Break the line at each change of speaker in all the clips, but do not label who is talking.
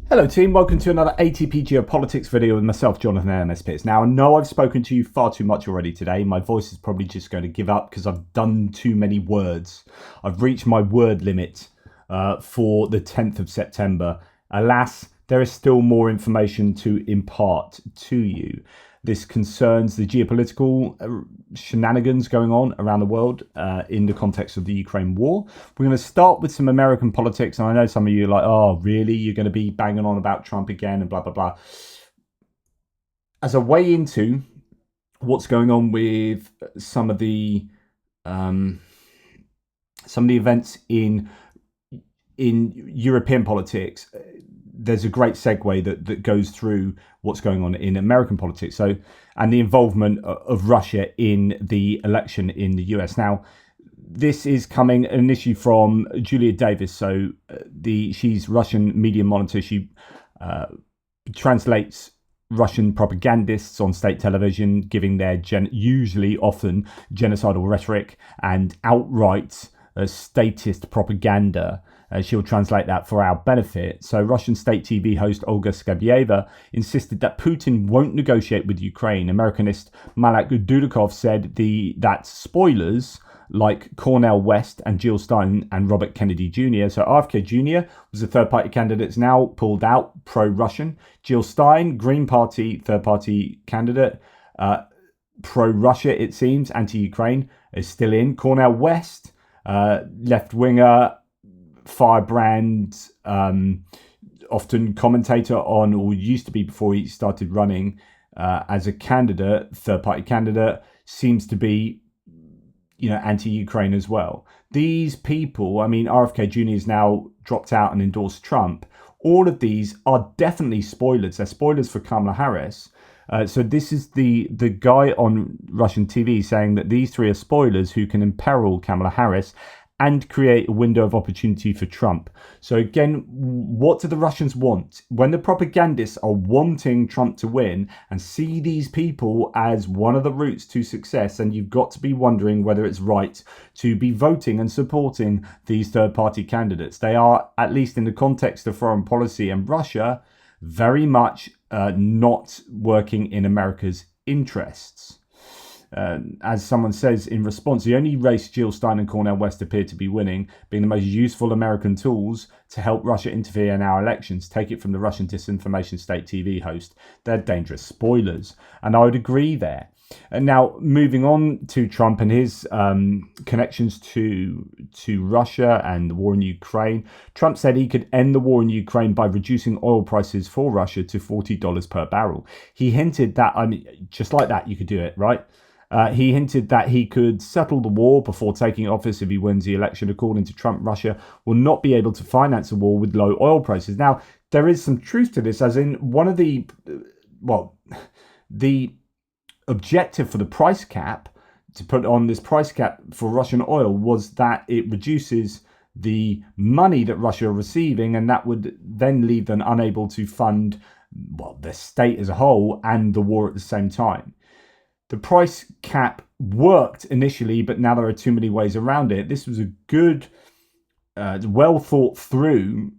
Hello team, welcome to another ATP Geopolitics video with myself, Jonathan Ernest Pitts. Now I know I've spoken to you far too much already today. My voice is probably just going to give up because I've done too many words. I've reached my word limit for the 10th of September. Alas, there is still more information to impart to you. This concerns the geopolitical shenanigans going on around the world in the context of the Ukraine war. We're going to start with some American politics. And I know some of you are like, oh, really? You're going to be banging on about Trump again and blah, blah, blah. As a way into what's going on with some of the events in European politics, there's a great segue that goes through what's going on in American politics. So, and the involvement of Russia in the election in the US. Now, this is coming an issue from Julia Davis. So, she's Russian media monitor. She translates Russian propagandists on state television, giving their often genocidal rhetoric and outright statist propaganda. She'll translate that for our benefit. So Russian state TV host Olga Skabyeva insisted that Putin won't negotiate with Ukraine. Americanist Malak Dudikov said that spoilers like Cornel West and Jill Stein and Robert Kennedy Jr. So RFK Jr. was a third-party candidate, that's now pulled out, pro-Russian. Jill Stein, Green Party third-party candidate, pro-Russia, it seems, anti-Ukraine, is still in. Cornel West, left-winger, firebrand, often commentator on, or used to be before he started running as a candidate, third-party candidate, seems to be, anti-Ukraine as well. These people, I mean, RFK Jr. has now dropped out and endorsed Trump. All of these are definitely spoilers. They're spoilers for Kamala Harris. So this is the guy on Russian TV saying that these three are spoilers who can imperil Kamala Harris and create a window of opportunity for Trump. So again, what do the Russians want? When the propagandists are wanting Trump to win and see these people as one of the routes to success, then you've got to be wondering whether it's right to be voting and supporting these third-party candidates. They are, at least in the context of foreign policy and Russia, very much not working in America's interests. As someone says in response, the only race Jill Stein and Cornel West appear to be winning, being the most useful American tools to help Russia interfere in our elections. Take it from the Russian disinformation state TV host. They're dangerous spoilers. And I would agree there. And now moving on to Trump and his connections to Russia and the war in Ukraine. Trump said he could end the war in Ukraine by reducing oil prices for Russia to $40 per barrel. He hinted that, just like that, you could do it, right? He hinted that he could settle the war before taking office if he wins the election. According to Trump, Russia will not be able to finance a war with low oil prices. Now, there is some truth to this, as in one of the objective for the price cap, to put on this price cap for Russian oil, was that it reduces the money that Russia are receiving, and that would then leave them unable to fund, the state as a whole and the war at the same time. The price cap worked initially, but now there are too many ways around it. This was a good, well thought through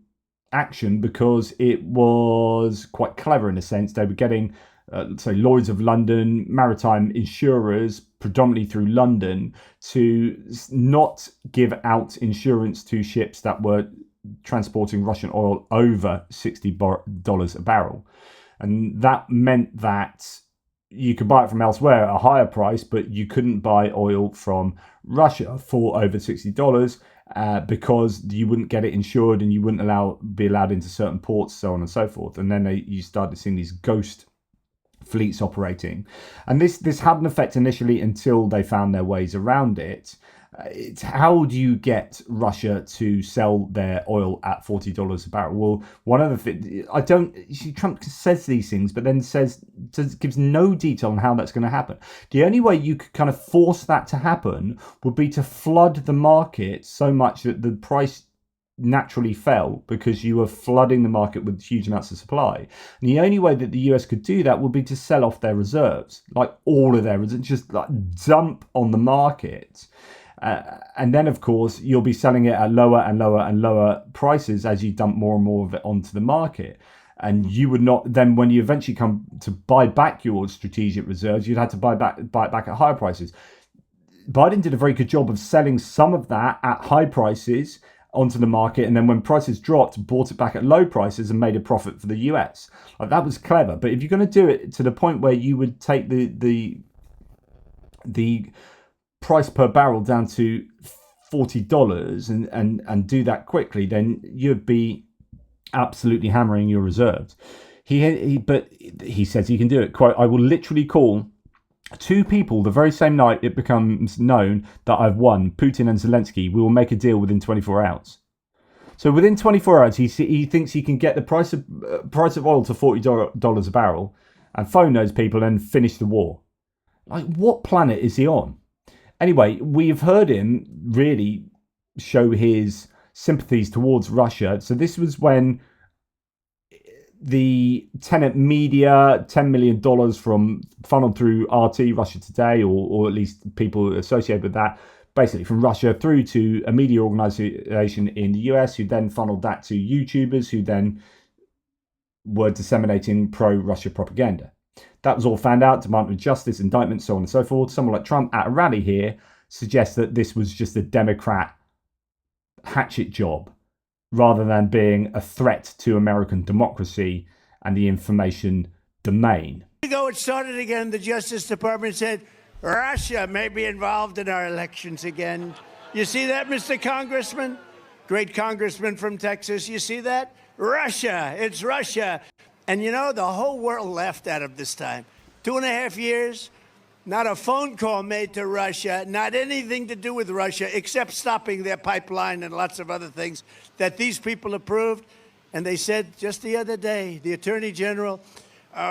action because it was quite clever in a sense. They were getting, say, Lloyd's of London, maritime insurers, predominantly through London, to not give out insurance to ships that were transporting Russian oil over $60 a barrel. And that meant that you could buy it from elsewhere at a higher price, but you couldn't buy oil from Russia for over $60 because you wouldn't get it insured and you wouldn't be allowed into certain ports, so on and so forth. And then you started seeing these ghost fleets operating. And this had an effect initially until they found their ways around it. It's how do you get Russia to sell their oil at $40 a barrel? Well, one of the things, Trump says these things, but then gives no detail on how that's going to happen. The only way you could kind of force that to happen would be to flood the market so much that the price naturally fell, because you were flooding the market with huge amounts of supply. And the only way that the US could do that would be to sell off their reserves, like all of their reserves, just like dump on the market. And then, of course, you'll be selling it at lower and lower and lower prices as you dump more and more of it onto the market. And you would not then, when you eventually come to buy back your strategic reserves, you'd have to buy it back at higher prices. Biden did a very good job of selling some of that at high prices onto the market, and then when prices dropped, bought it back at low prices and made a profit for the US. Like, that was clever. But if you're going to do it to the point where you would take the price per barrel down to $40 and do that quickly, then you'd be absolutely hammering your reserves. But he says he can do it. Quote, I will literally call two people the very same night it becomes known that I've won, Putin and Zelensky. We will make a deal within 24 hours. So within 24 hours, he thinks he can get the price of oil to $40 a barrel and phone those people and finish the war. Like, what planet is he on? Anyway, we've heard him really show his sympathies towards Russia. So this was when the Tenet Media, $10 million from funneled through RT, Russia Today, or at least people associated with that, basically from Russia through to a media organization in the US, who then funneled that to YouTubers, who then were disseminating pro-Russia propaganda. That was all found out, Department of Justice, indictments, so on and so forth. Someone like Trump at a rally here suggests that this was just a Democrat hatchet job, rather than being a threat to American democracy and the information domain.
It started again. The Justice Department said Russia may be involved in our elections again. You see that, Mr. Congressman? Great congressman from Texas. You see that? Russia. It's Russia. And you know, the whole world laughed at him this time. 2.5 years, not a phone call made to Russia, not anything to do with Russia, except stopping their pipeline and lots of other things that these people approved. And they said just the other day, the Attorney General,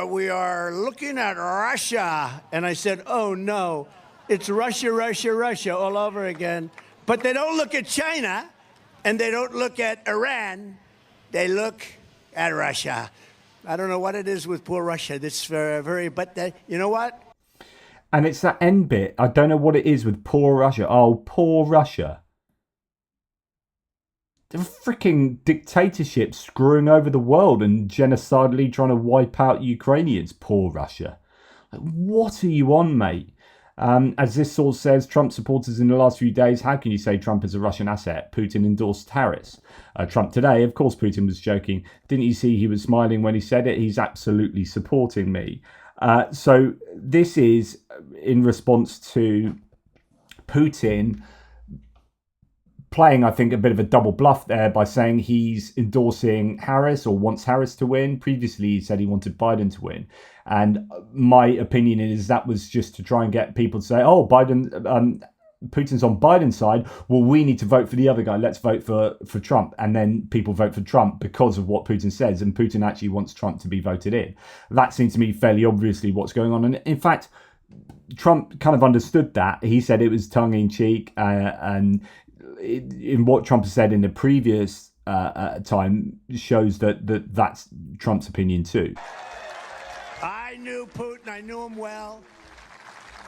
we are looking at Russia. And I said, oh, no, it's Russia, Russia, Russia all over again. But they don't look at China, and they don't look at Iran. They look at Russia. I don't know what it is with poor Russia. That's very, but you know what?
And it's that end bit. I don't know what it is with poor Russia. Oh, poor Russia. They're a freaking dictatorship screwing over the world and genocidally trying to wipe out Ukrainians. Poor Russia. Like, what are you on, mate? As this source says, Trump supporters in the last few days, how can you say Trump is a Russian asset? Putin endorsed Harris. Trump today, of course, Putin was joking. Didn't you see he was smiling when he said it? He's absolutely supporting me. So this is in response to Putin playing, I think, a bit of a double bluff there by saying he's endorsing Harris or wants Harris to win. Previously, he said he wanted Biden to win. And my opinion is that was just to try and get people to say, oh, Putin's on Biden's side. Well, we need to vote for the other guy. Let's vote for Trump. And then people vote for Trump because of what Putin says. And Putin actually wants Trump to be voted in. That seems to me fairly obviously what's going on. And in fact, Trump kind of understood that. He said it was tongue in cheek. And in what Trump has said in the previous time shows that's Trump's opinion too.
I knew Putin. I knew him well.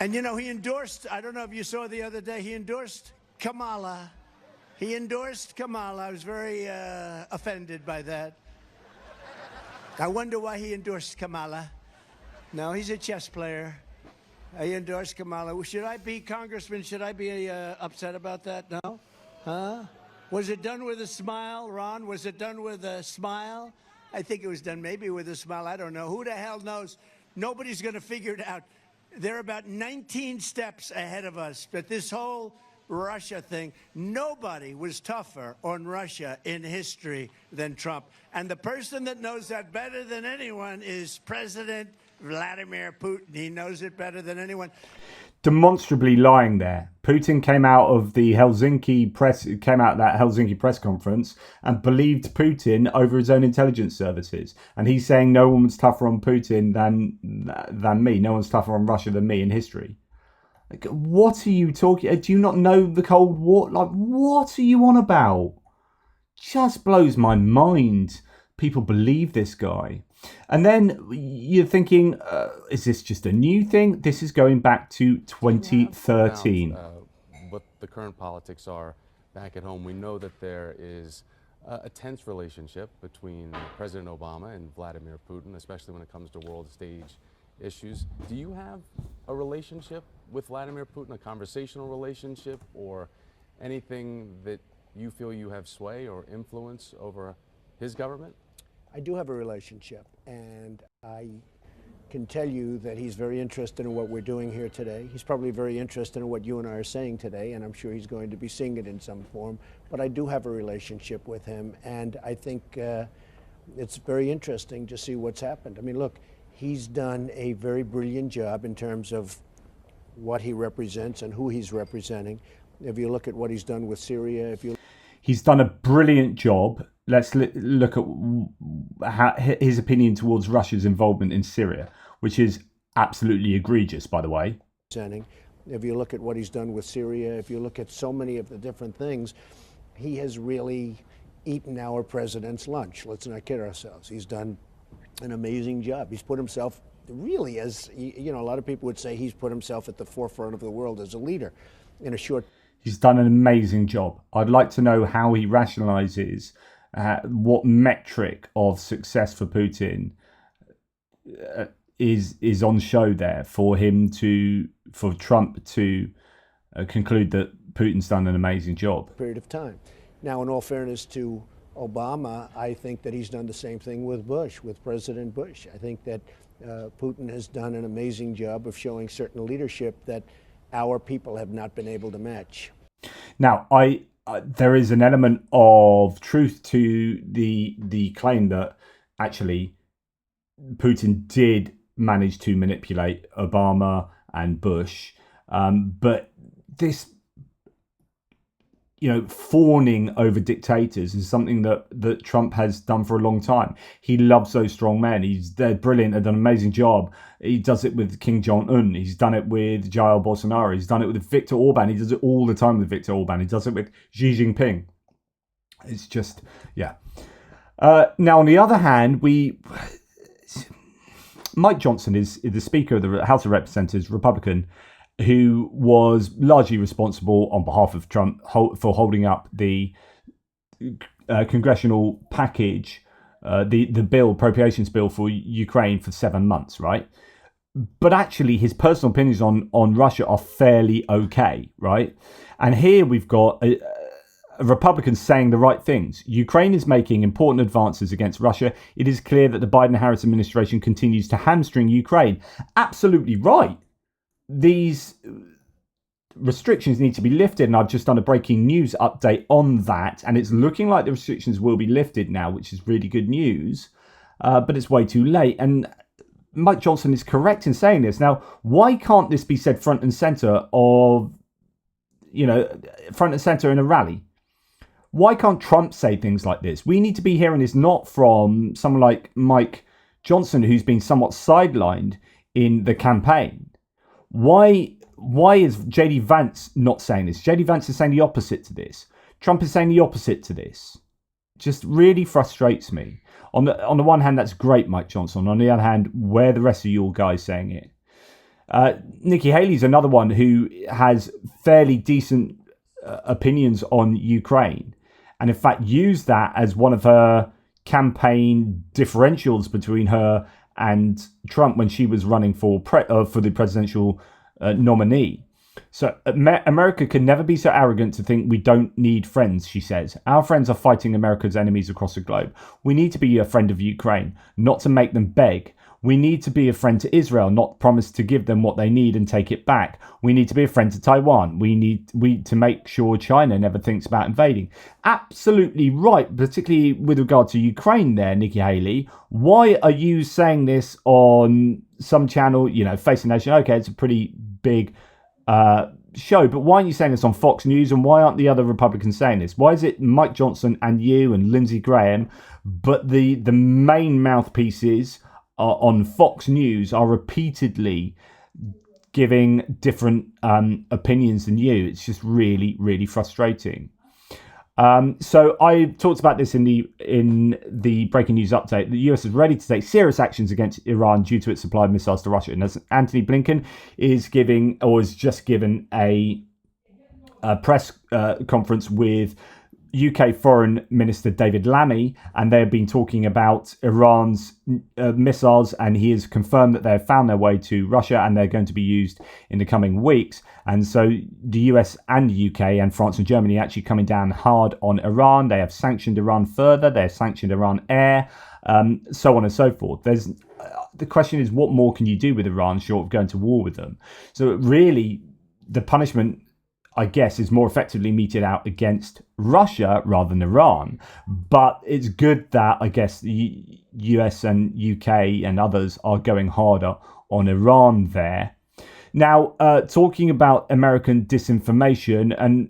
And, you know, he endorsed, I don't know if you saw the other day, he endorsed Kamala. He endorsed Kamala. I was very offended by that. I wonder why he endorsed Kamala. No, he's a chess player. He endorsed Kamala. Should I be, Congressman, should I be upset about that? No? Huh? Was it done with a smile, Ron? Was it done with a smile? I think it was done maybe with a smile. I don't know. Who the hell knows? Nobody's going to figure it out. They're about 19 steps ahead of us. But this whole Russia thing, nobody was tougher on Russia in history than Trump. And the person that knows that better than anyone is President Vladimir Putin. He knows it better than anyone.
Demonstrably lying there. Putin came out of that Helsinki press conference and believed Putin over his own intelligence services. And he's saying no one was tougher on Putin than me. No one's tougher on Russia than me in history. Like, what are you talking? Do you not know the Cold War? Like, what are you on about? Just blows my mind. People believe this guy. And then you're thinking, is this just a new thing? This is going back to 2013.
But the current politics are back at home. We know that there is a tense relationship between President Obama and Vladimir Putin, especially when it comes to world stage issues. Do you have a relationship with Vladimir Putin, a conversational relationship, or anything that you feel you have sway or influence over his government?
I do have a relationship, and I can tell you that he's very interested in what we're doing here today. He's probably very interested in what you and I are saying today, and I'm sure he's going to be seeing it in some form. But I do have a relationship with him, and I think it's very interesting to see what's happened. I mean, look, he's done a very brilliant job in terms of what he represents and who he's representing. If you look at what he's done with Syria,
he's done a brilliant job. Let's look at his opinion towards Russia's involvement in Syria, which is absolutely egregious, by the way.
If you look at what he's done with Syria, if you look at so many of the different things, he has really eaten our president's lunch. Let's not kid ourselves. He's done an amazing job. He's put himself really, as you know, a lot of people would say he's put himself at the forefront of the world as a leader in a short.
He's done an amazing job. I'd like to know how he rationalizes what metric of success for Putin is on show there for Trump to conclude that Putin's done an amazing job.
Period of time. Now, in all fairness to Obama, I think that he's done the same thing with Bush, with President Bush. I think that Putin has done an amazing job of showing certain leadership that our people have not been able to match.
Now, there is an element of truth to the claim that actually Putin did manage to manipulate Obama and Bush, but this, fawning over dictators is something that Trump has done for a long time. He loves those strong men. They're brilliant. They've done an amazing job. He does it with Kim Jong-un. He's done it with Jair Bolsonaro. He's done it with Viktor Orban. He does it all the time with Viktor Orban. He does it with Xi Jinping. It's just, yeah. Now, on the other hand, Mike Johnson is the Speaker of the House of Representatives, Republican, who was largely responsible on behalf of Trump for holding up the congressional package, the appropriations bill for Ukraine for 7 months, right? But actually, his personal opinions on Russia are fairly okay, right? And here we've got a Republican saying the right things. Ukraine is making important advances against Russia. It is clear that the Biden-Harris administration continues to hamstring Ukraine. Absolutely right. These restrictions need to be lifted, and I've just done a breaking news update on that, and it's looking like the restrictions will be lifted now, which is really good news, but it's way too late. And Mike Johnson is correct in saying this. Now, why can't this be said front and center in a rally? Why can't Trump say things like this? We need to be hearing this not from someone like Mike Johnson, who's been somewhat sidelined in the campaign. Why is JD Vance not saying this? JD Vance is saying the opposite to this. Trump is saying the opposite to this. Just really frustrates me. On the one hand, that's great, Mike Johnson. On the other hand, where are the rest of you guys saying it? Nikki Haley's another one who has fairly decent opinions on Ukraine, and in fact used that as one of her campaign differentials between her and Trump when she was running for the presidential nominee. So America can never be so arrogant to think we don't need friends, she says. Our friends are fighting America's enemies across the globe. We need to be a friend of Ukraine, not to make them beg. We need to be a friend to Israel, not promise to give them what they need and take it back. We need to be a friend to Taiwan. We need to make sure China never thinks about invading. Absolutely right, particularly with regard to Ukraine there, Nikki Haley. Why are you saying this on some channel, Face the Nation? Okay, it's a pretty big show, but why aren't you saying this on Fox News, and why aren't the other Republicans saying this? Why is it Mike Johnson and you and Lindsey Graham, but the main mouthpieces on Fox News are repeatedly giving different opinions than you? It's just really, really frustrating. So I talked about this in the breaking news update. The US is ready to take serious actions against Iran due to its supply of missiles to Russia. And as Anthony Blinken is just given a press conference with UK Foreign Minister David Lammy, and they have been talking about Iran's missiles, and he has confirmed that they have found their way to Russia and they're going to be used in the coming weeks. And so the US and the UK and France and Germany are actually coming down hard on Iran. They have sanctioned Iran further. They have sanctioned Iran air, so on and so forth. The question is, what more can you do with Iran short of going to war with them? So really, the punishment, I guess, is more effectively meted out against Russia rather than Iran. But it's good that, I guess, the US and UK and others are going harder on Iran there. Now, talking about American disinformation and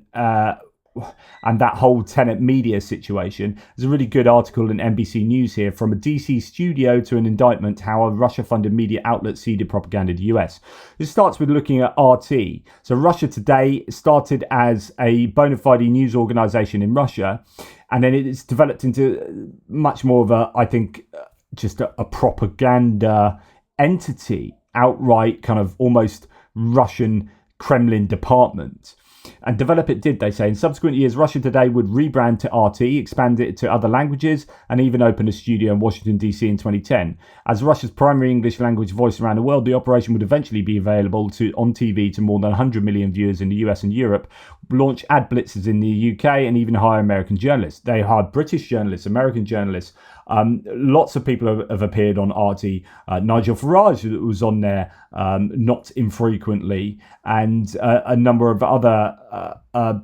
that whole Tenet media situation, there's a really good article in NBC News here, from a DC studio to an indictment, how a Russia-funded media outlet seeded propaganda in the US. This starts with looking at RT. So Russia Today started as a bona fide news organization in Russia, and then it's developed into much more of a, I think, just a propaganda entity, outright kind of almost Russian Kremlin department. And develop it did, they say. In subsequent years, Russia Today would rebrand to RT, expand it to other languages, and even open a studio in Washington, D.C. in 2010. As Russia's primary English language voice around the world, the operation would eventually be available on TV to more than 100 million viewers in the US and Europe, launch ad blitzes in the UK, and even hire American journalists. They hired British journalists, American journalists. Lots of people have appeared on RT. Nigel Farage was on there not infrequently, and a number of other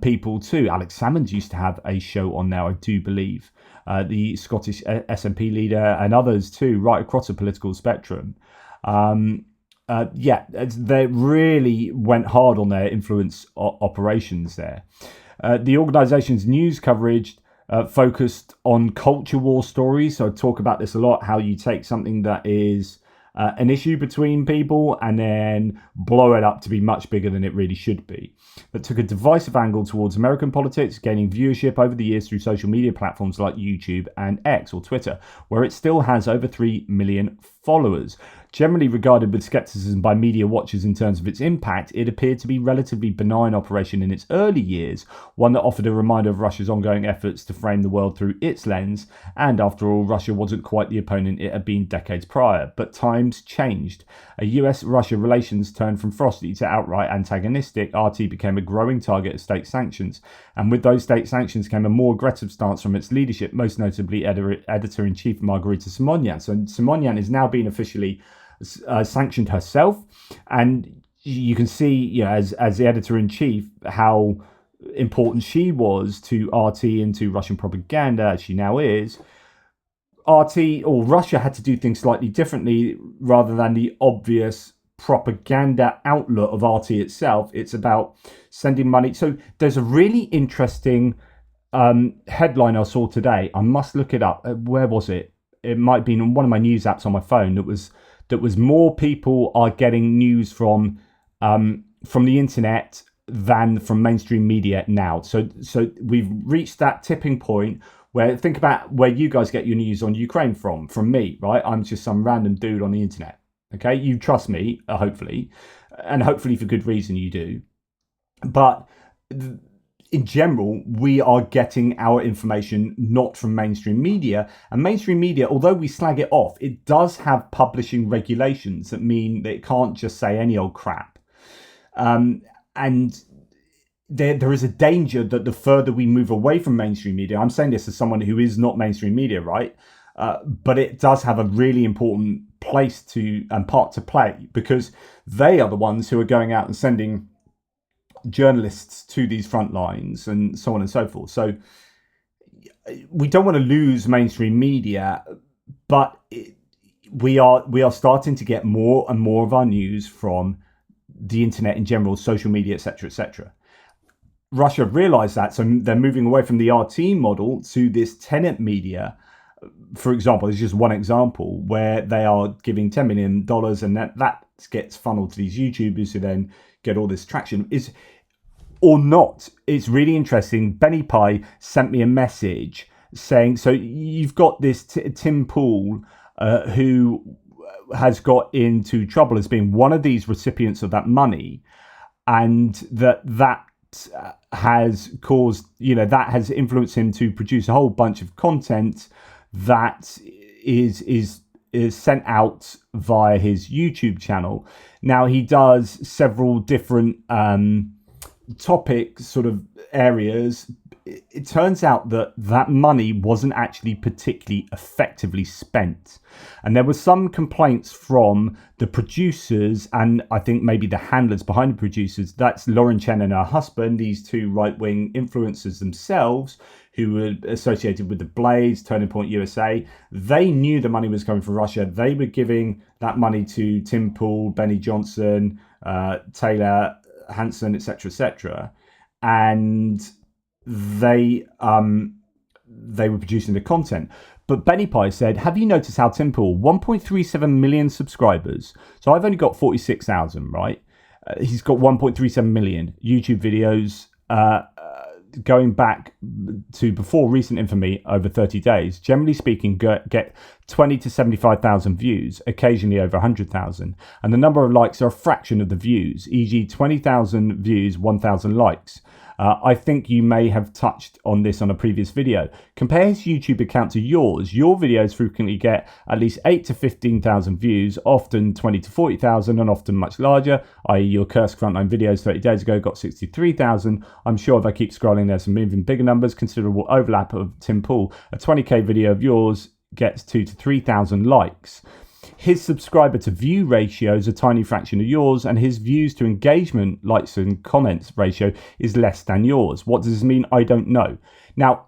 people too. Alex Salmond used to have a show on there, I do believe. The Scottish SNP leader and others too, right across the political spectrum. They really went hard on their influence operations there. The organisation's news coverage focused on culture war stories. So I talk about this a lot, how you take something that is an issue between people and then blow it up to be much bigger than it really should be. But took a divisive angle towards American politics, gaining viewership over the years through social media platforms like YouTube and X or Twitter, where it still has over 3 million followers. Generally regarded with skepticism by media watchers in terms of its impact, it appeared to be a relatively benign operation in its early years, one that offered a reminder of Russia's ongoing efforts to frame the world through its lens, and after all, Russia wasn't quite the opponent it had been decades prior. But times changed. A US-Russia relations turned from frosty to outright antagonistic. RT became a growing target of state sanctions, and with those state sanctions came a more aggressive stance from its leadership, most notably editor-in-chief Margarita Simonyan. So Simonyan is now being officially sanctioned herself, and you can see, as the editor-in-chief, how important she was to RT and to Russian propaganda, as she now is. RT or Russia had to do things slightly differently rather than the obvious propaganda outlet of RT itself. It's about sending money. So there's a really interesting headline I saw today. I must look it up. Where was it? It might have been on one of my news apps on my phone. That was more people are getting news from the internet than from mainstream media now. So we've reached that tipping point where, think about where you guys get your news on Ukraine from me, right? I'm just some random dude on the internet. Okay, you trust me, hopefully, and hopefully for good reason you do. But in general, we are getting our information not from mainstream media. And mainstream media, although we slag it off, it does have publishing regulations that mean that it can't just say any old crap. And there is a danger that the further we move away from mainstream media, I'm saying this as someone who is not mainstream media, right? But it does have a really important place and part to play, because they are the ones who are going out and sending journalists to these front lines and so on and so forth. So we don't want to lose mainstream media, but we are starting to get more and more of our news from the internet in general, social media, etc., etc. Russia realized that, so they're moving away from the RT model to this Tenet media. For example, it's just one example where they are giving $10 million and that gets funneled to these YouTubers who then get all this traction. Or not. It's really interesting. Benny Pie sent me a message saying, so you've got this Tim Pool who has got into trouble as being one of these recipients of that money, and that that has caused, that has influenced him to produce a whole bunch of content that is sent out via his YouTube channel. Now, he does several different topic sort of areas. It turns out that money wasn't actually particularly effectively spent. And there were some complaints from the producers and I think maybe the handlers behind the producers. That's Lauren Chen and her husband, these two right-wing influencers themselves who were associated with the Blaze, Turning Point USA. They knew the money was coming from Russia. They were giving that money to Tim Pool, Benny Johnson, Taylor Hanson, etc., etc., and they were producing the content. But Benny Pie said, have you noticed how Tim Pool, 1.37 million subscribers, so I've only got 46,000, right? He's got 1.37 million YouTube videos going back to before recent infamy over 30 days, generally speaking, get 20 to 75,000 views, occasionally over 100,000. And the number of likes are a fraction of the views, e.g. 20,000 views, 1,000 likes. I think you may have touched on this on a previous video. Compare his YouTube account to yours. Your videos frequently get at least 8 to 15,000 views, often 20 to 40,000 and often much larger, i.e. your Cursed Frontline videos 30 days ago got 63,000. I'm sure if I keep scrolling there's some even bigger numbers, considerable overlap of Tim Pool. A 20k video of yours gets 2 to 3,000 likes. His subscriber to view ratio is a tiny fraction of yours, and his views to engagement, likes and comments ratio is less than yours. What does this mean? I don't know. Now,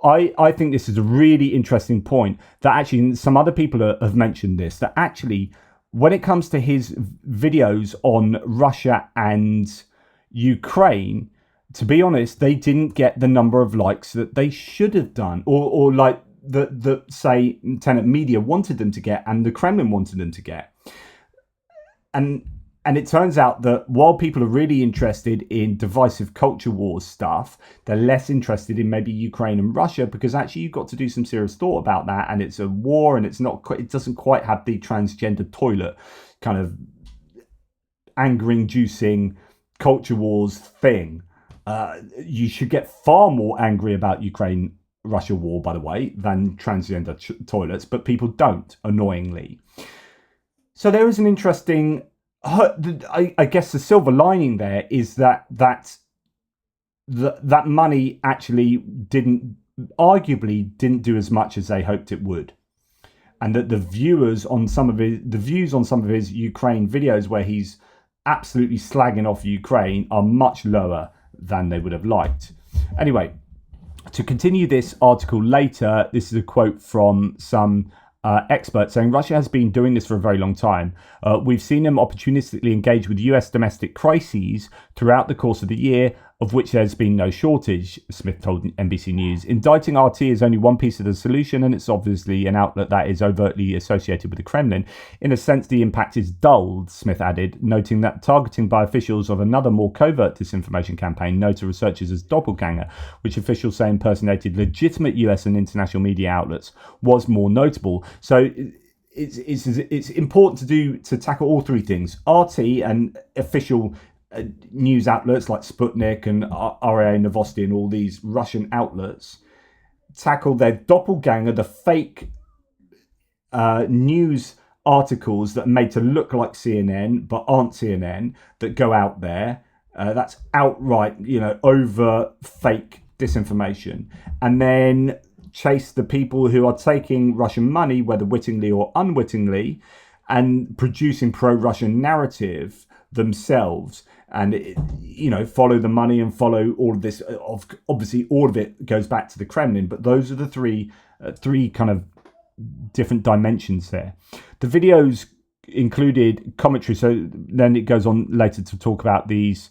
I think this is a really interesting point that actually some other people have mentioned this, that actually when it comes to his videos on Russia and Ukraine, to be honest, they didn't get the number of likes that they should have done, or like that say Tenet Media wanted them to get and the Kremlin wanted them to get. And it turns out that while people are really interested in divisive culture wars stuff, they're less interested in maybe Ukraine and Russia, because actually you've got to do some serious thought about that, and it's a war, and it doesn't quite have the transgender toilet kind of anger-inducing culture wars thing. You should get far more angry about Ukraine-Russia war, by the way, than transgender toilets, but people don't, annoyingly. So there is an interesting, I guess the silver lining there is that money actually arguably didn't do as much as they hoped it would. And that the views on some of his Ukraine videos where he's absolutely slagging off Ukraine are much lower than they would have liked. Anyway, to continue this article later, this is a quote from some experts saying Russia has been doing this for a very long time. We've seen them opportunistically engage with US domestic crises throughout the course of the year, of which there's been no shortage, Smith told NBC News. Indicting RT is only one piece of the solution, and it's obviously an outlet that is overtly associated with the Kremlin. In a sense, the impact is dulled, Smith added, noting that targeting by officials of another more covert disinformation campaign known to researchers as Doppelganger, which officials say impersonated legitimate US and international media outlets, was more notable. So it's important to tackle all three things: RT and official news outlets like Sputnik and RIA Novosti and all these Russian outlets, tackle their doppelganger, the fake news articles that are made to look like CNN but aren't CNN, that go out there. That's outright, over fake disinformation. And then chase the people who are taking Russian money, whether wittingly or unwittingly, and producing pro-Russian narrative themselves, and follow the money and follow all of this. Obviously all of it goes back to the Kremlin, but those are the three kind of different dimensions there. The videos included commentary, so then it goes on later to talk about these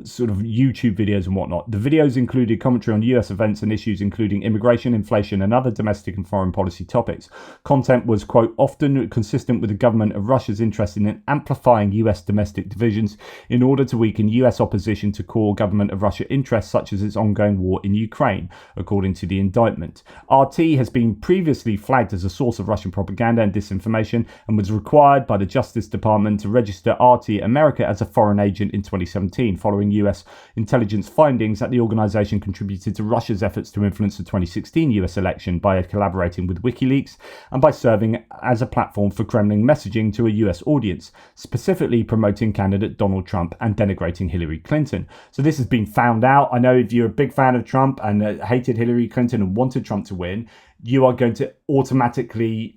sort of YouTube videos and whatnot. The videos included commentary on US events and issues including immigration, inflation, and other domestic and foreign policy topics. Content was, quote, often consistent with the government of Russia's interest in amplifying US domestic divisions in order to weaken US opposition to core government of Russia interests, such as its ongoing war in Ukraine, according to the indictment. RT has been previously flagged as a source of Russian propaganda and disinformation and was required by the Justice Department to register RT America as a foreign agent in 2017. 2014, following US intelligence findings that the organization contributed to Russia's efforts to influence the 2016 US election by collaborating with WikiLeaks and by serving as a platform for Kremlin messaging to a US audience, specifically promoting candidate Donald Trump and denigrating Hillary Clinton. So this has been found out. I know if you're a big fan of Trump and hated Hillary Clinton and wanted Trump to win, you are going to automatically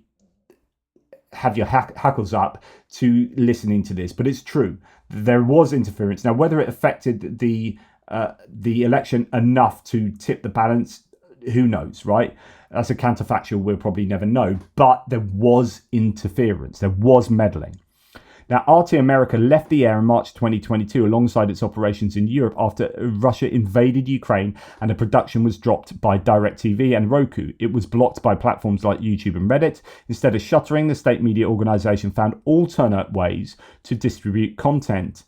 have your hackles up to listening to this. But it's true, there was interference. Now, whether it affected the election enough to tip the balance, who knows, right? That's a counterfactual we'll probably never know. But there was interference, there was meddling. Now, RT America left the air in March 2022 alongside its operations in Europe after Russia invaded Ukraine and the production was dropped by DirecTV and Roku. It was blocked by platforms like YouTube and Reddit. Instead of shuttering, the state media organization found alternate ways to distribute content,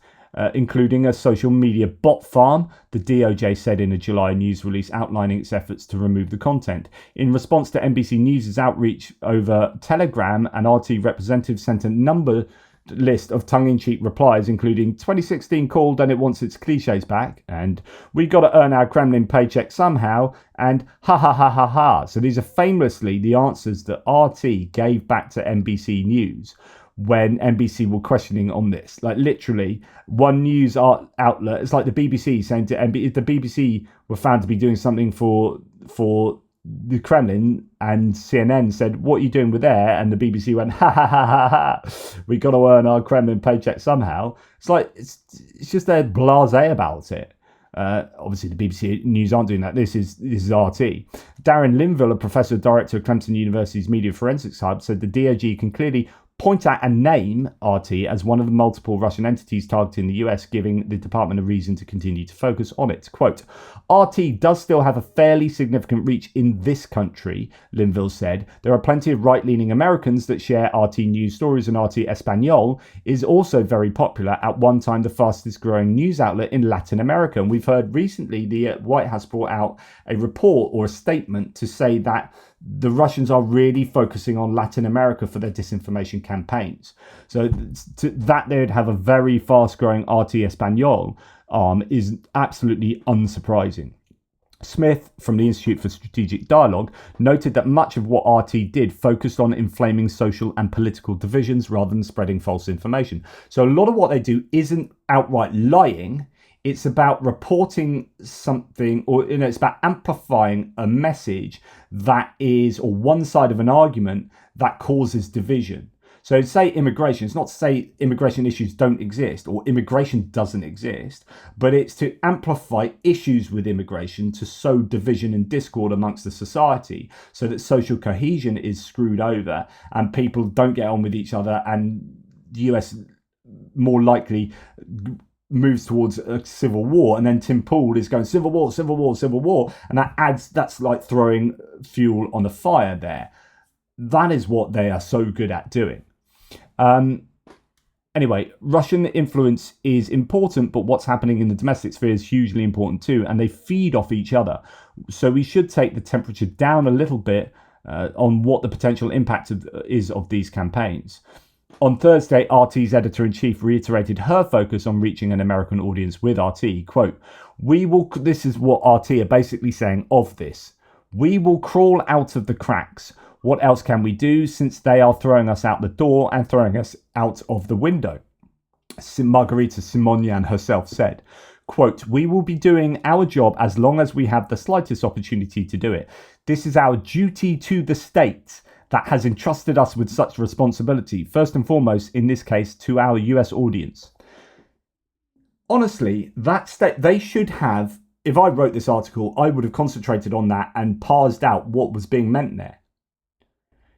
including a social media bot farm, the DOJ said in a July news release outlining its efforts to remove the content. In response to NBC News' outreach over Telegram, an RT representative sent a list of tongue-in-cheek replies, including 2016 called and it wants its cliches back, and we got to earn our Kremlin paycheck somehow, and ha ha ha ha ha. So these are famously the answers that RT gave back to NBC News when NBC were questioning on this. Like literally one news outlet, it's like the BBC saying to if the BBC were found to be doing something for the Kremlin, and CNN said, what are you doing with there? And the BBC went, ha ha ha ha ha, we got to earn our Kremlin paycheck somehow. It's like, it's just they're blasé about it. Obviously the BBC News aren't doing that. This is RT. Darren Linville, a professor director of Clemson University's Media Forensics Hub, said the DOJ can clearly point at and name RT as one of the multiple Russian entities targeting the US, giving the department a reason to continue to focus on it. Quote, RT does still have a fairly significant reach in this country, Linville said. There are plenty of right-leaning Americans that share RT news stories, and RT Español is also very popular, at one time the fastest growing news outlet in Latin America. And we've heard recently the White House brought out a report or a statement to say that the Russians are really focusing on Latin America for their disinformation campaigns. So that they would have a very fast-growing RT Español is absolutely unsurprising. Smith, from the Institute for Strategic Dialogue, noted that much of what RT did focused on inflaming social and political divisions rather than spreading false information. So a lot of what they do isn't outright lying. It's about reporting something, or it's about amplifying a message that is, or one side of an argument that causes division. So say immigration, it's not to say immigration issues don't exist or immigration doesn't exist, but it's to amplify issues with immigration to sow division and discord amongst the society so that social cohesion is screwed over and people don't get on with each other, and the US more likely moves towards a civil war. And then Tim Pool is going civil war, civil war, civil war, and that's like throwing fuel on the fire there. That is what they are so good at doing. Anyway, Russian influence is important, but what's happening in the domestic sphere is hugely important too, and they feed off each other. So we should take the temperature down a little bit on what the potential impact is of these campaigns. On Thursday, RT's editor-in-chief reiterated her focus on reaching an American audience with RT. Quote, this is what RT are basically saying of this. We will crawl out of the cracks. What else can we do, since they are throwing us out the door and throwing us out of the window? Margarita Simonyan herself said, quote, we will be doing our job as long as we have the slightest opportunity to do it. This is our duty to the state that has entrusted us with such responsibility, first and foremost, in this case, to our US audience. Honestly, they should have, if I wrote this article, I would have concentrated on that and parsed out what was being meant there.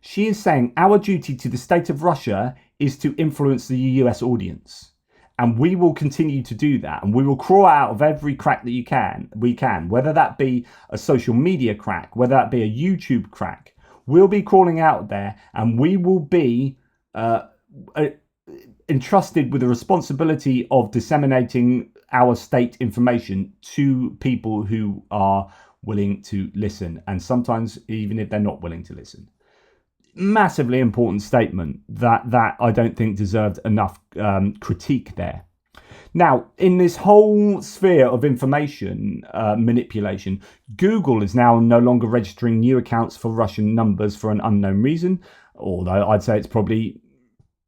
She is saying our duty to the state of Russia is to influence the US audience. And we will continue to do that. And we will crawl out of every crack that we can, whether that be a social media crack, whether that be a YouTube crack. We'll be crawling out there, and we will be entrusted with the responsibility of disseminating our state information to people who are willing to listen, and sometimes even if they're not willing to listen. Massively important statement that I don't think deserved enough critique there. Now, in this whole sphere of information manipulation, Google is now no longer registering new accounts for Russian numbers for an unknown reason, although I'd say it's probably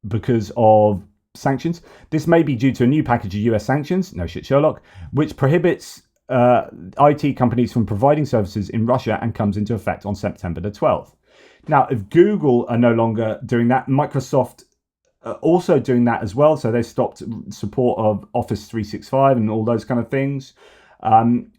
because of sanctions. This may be due to a new package of US sanctions, no shit Sherlock, which prohibits IT companies from providing services in Russia and comes into effect on September the 12th. Now, if Google are no longer doing that, Microsoft also doing that as well. So they stopped support of Office 365 and all those kind of things.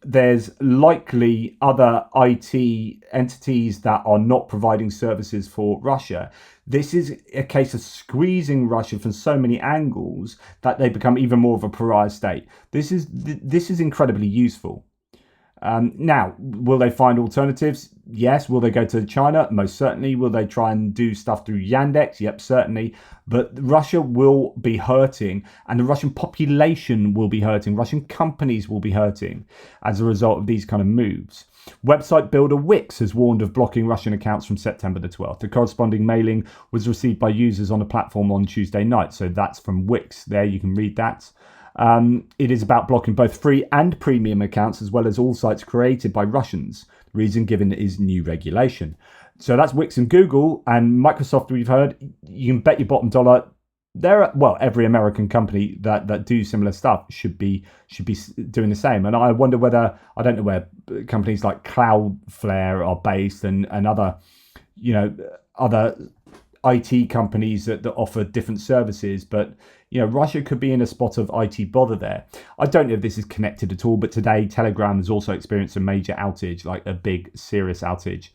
There's likely other IT entities that are not providing services for Russia. This is a case of squeezing Russia from so many angles that they become even more of a pariah state. This is incredibly useful. Now, will they find alternatives? Yes. Will they go to China? Most certainly. Will they try and do stuff through Yandex? Yep, certainly. But Russia will be hurting, and the Russian population will be hurting. Russian companies will be hurting as a result of these kind of moves. Website builder Wix has warned of blocking Russian accounts from September the 12th. The corresponding mailing was received by users on the platform on Tuesday night. So that's from Wix. There, you can read that. It is about blocking both free and premium accounts, as well as all sites created by Russians. The reason given is new regulation. So that's Wix and Google, and Microsoft. We've heard, you can bet your bottom dollar every American company that do similar stuff should be doing the same. And I wonder whether, I don't know where companies like Cloudflare are based and other IT companies that offer different services, but Russia could be in a spot of IT bother there. I don't know if this is connected at all, but today Telegram has also experienced a major outage, like a big serious outage.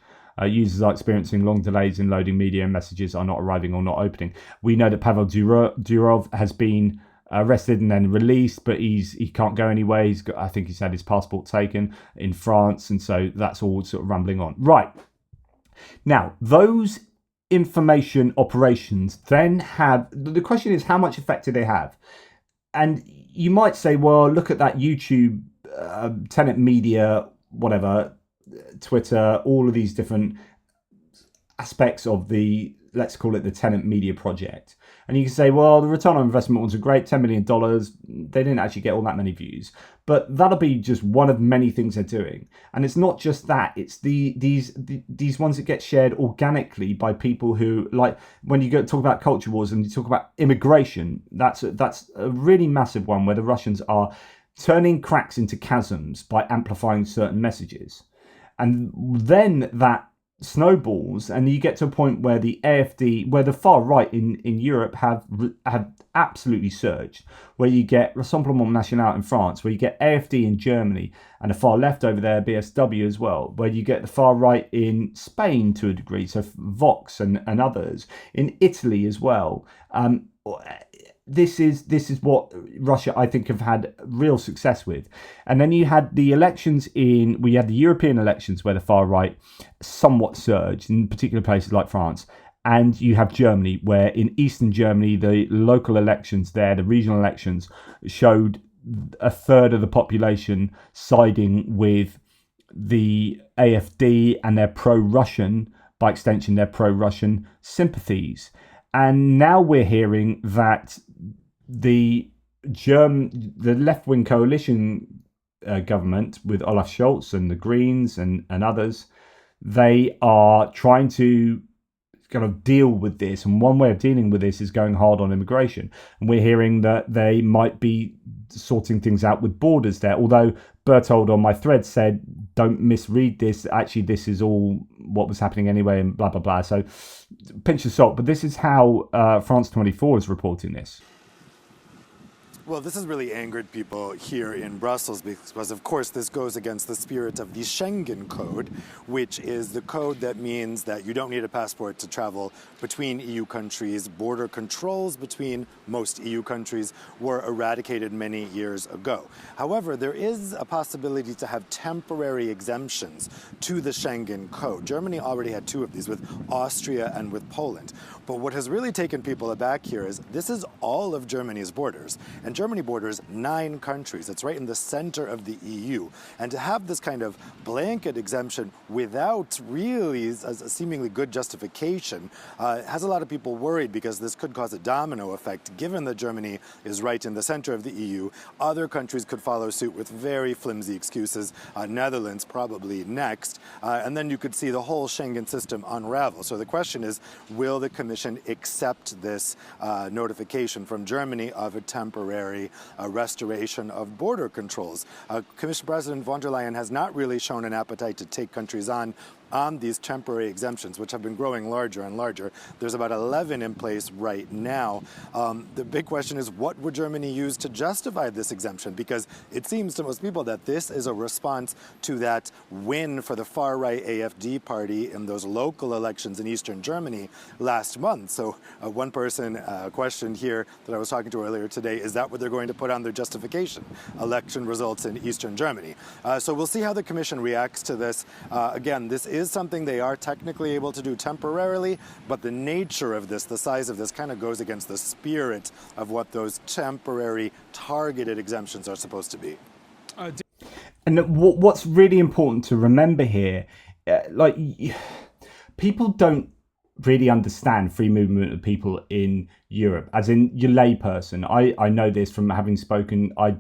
Users are experiencing long delays in loading media, and messages are not arriving or not opening. We know that Pavel Durov has been arrested and then released, but he can't go anywhere. I think he's had his passport taken in France, and so that's all sort of rumbling on. Right. Now, those information operations then have, the question is, how much effect do they have? And you might say, well, look at that YouTube, Tenet Media, whatever, Twitter, all of these different aspects of the, let's call it the Tenet Media project. And you can say, well, the return on investment ones are great, $10 million. They didn't actually get all that many views. But that'll be just one of many things they're doing. And it's not just that. It's these ones that get shared organically by people who, like, when you talk about culture wars and you talk about immigration, that's a really massive one where the Russians are turning cracks into chasms by amplifying certain messages. And then that snowballs, and you get to a point where the AfD, where the far right in Europe have absolutely surged, where you get Rassemblement National in France, where you get AfD in Germany, and the far left over there, BSW as well, where you get the far right in Spain to a degree, so Vox and others, in Italy as well. This is what Russia, I think, have had real success with. And then you had the elections we had the European elections where the far right somewhat surged in particular places like France. And you have Germany, where in Eastern Germany, the local elections there, the regional elections, showed a third of the population siding with the AfD and their pro-Russian, by extension, their pro-Russian sympathies. And now we're hearing that the left-wing coalition government with Olaf Scholz and the Greens and others, they are trying to kind of deal with this. And one way of dealing with this is going hard on immigration. And we're hearing that they might be sorting things out with borders there. Although Berthold on my thread said, don't misread this. Actually, this is all what was happening anyway and blah, blah, blah. So pinch of salt. But this is how France 24 is reporting this.
Well, this has really angered people here in Brussels because, of course, this goes against the spirit of the Schengen Code, which is the code that means that you don't need a passport to travel between EU countries. Border controls between most EU countries were eradicated many years ago. However, there is a possibility to have temporary exemptions to the Schengen Code. Germany already had two of these, with Austria and with Poland. But what has really taken people aback here is this is all of Germany's borders. And Germany borders 9 countries. It's right in the center of the EU. And to have this kind of blanket exemption without really a seemingly good justification has a lot of people worried, because this could cause a domino effect. Given that Germany is right in the center of the EU, other countries could follow suit with very flimsy excuses. Netherlands probably next. And then you could see the whole Schengen system unravel. So the question is, will the Commission accept this notification from Germany of a temporary restoration of border controls? Commission President von der Leyen has not really shown an appetite to take countries on these temporary exemptions, which have been growing larger and larger. There's about 11 in place right now. The big question is, what would Germany use to justify this exemption? Because it seems to most people that this is a response to that win for the far-right AfD party in those local elections in eastern Germany last month. So one person questioned here that I was talking to earlier today, is that what they're going to put on their justification? Election results in eastern Germany. So we'll see how the Commission reacts to this. Again, this is something they are technically able to do temporarily, but the nature of this, the size of this, kind of goes against the spirit of what those temporary targeted exemptions are supposed to be.
And what's really important to remember here, people don't really understand free movement of people in Europe, as in your layperson. I know this from having spoken. I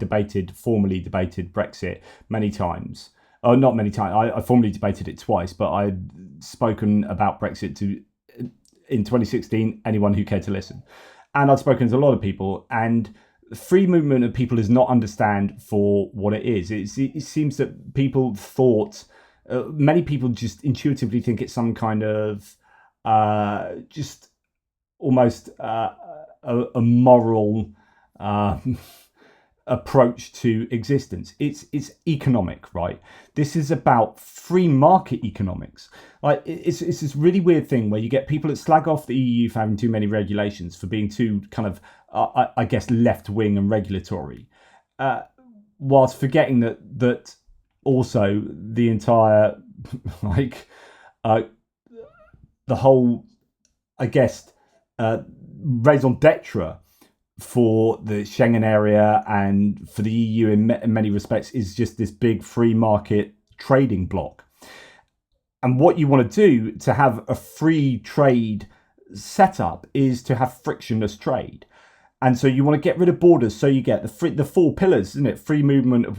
formally debated Brexit many times. Oh, not many times. I formally debated it twice, but I'd spoken about Brexit in 2016, anyone who cared to listen. And I've spoken to a lot of people, and free movement of people is not understand for what it is. It seems that people thought, many people just intuitively think it's some kind of just almost a moral approach to existence. It's economic, right? This is about free market economics. Like it's this really weird thing where you get people that slag off the EU for having too many regulations, for being too kind of I guess left wing and regulatory, whilst forgetting that also the entire the whole I guess raison d'etre for the Schengen area and for the EU in many respects is just this big free market trading bloc. And what you want to do to have a free trade setup is to have frictionless trade. And so you want to get rid of borders, so you get the 4 pillars, isn't it? Free movement of,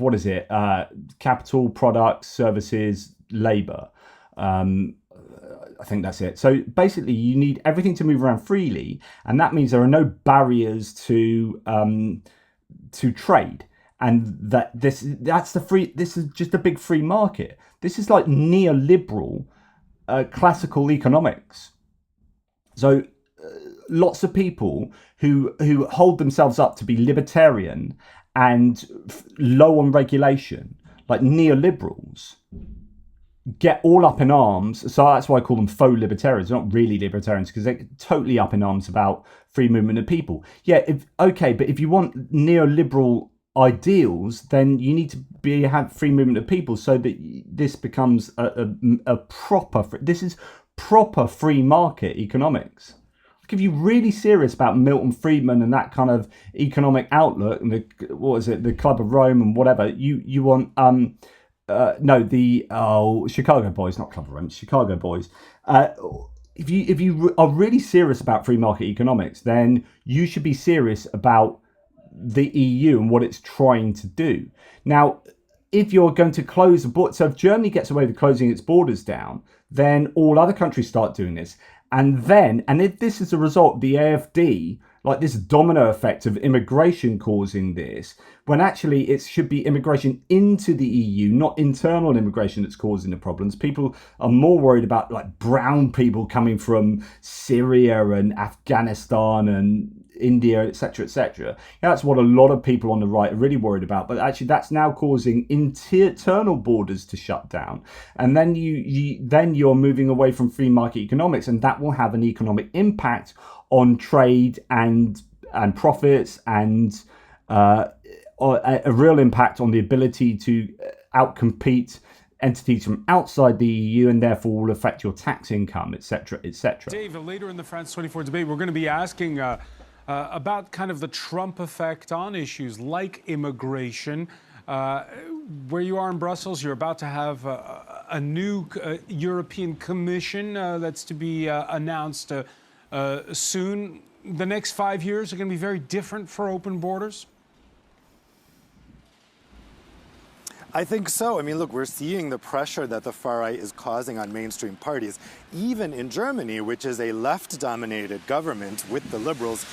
capital, products, services, labour. I think that's it. So basically, you need everything to move around freely, and that means there are no barriers to trade. And this is just a big free market. This is like neoliberal classical economics. So lots of people who hold themselves up to be libertarian and low on regulation, like neoliberals, get all up in arms. So that's why I call them faux libertarians. They're not really libertarians, because they're totally up in arms about free movement of people. Yeah, but if you want neoliberal ideals, then you need to have free movement of people, so that this becomes a proper. This is proper free market economics. Like if you're really serious about Milton Friedman and that kind of economic outlook, and the Club of Rome and whatever, you want Chicago Boys, not Club of Rome, Chicago Boys. If you are really serious about free market economics, then you should be serious about the EU and what it's trying to do. Now, if you're going to close the border, so if Germany gets away with closing its borders down, then all other countries start doing this. And if this is a result of the AfD, like this domino effect of immigration causing this, when actually it should be immigration into the EU, not internal immigration, that's causing the problems. People are more worried about like brown people coming from Syria and Afghanistan and India, etc., etc. That's what a lot of people on the right are really worried about. But actually, that's now causing internal borders to shut down, and then you're moving away from free market economics, and that will have an economic impact on trade and profits, and a real impact on the ability to outcompete entities from outside the EU, and therefore will affect your tax income, etc., etc.
Dave, later in the France 24 debate, we're going to be asking about kind of the Trump effect on issues like immigration. Where you are in Brussels, you're about to have a new European Commission that's to be announced soon. The next 5 years are going to be very different for open borders?
I think so. I mean, look, we're seeing the pressure that the far right is causing on mainstream parties, even in Germany, which is a left-dominated government with the liberals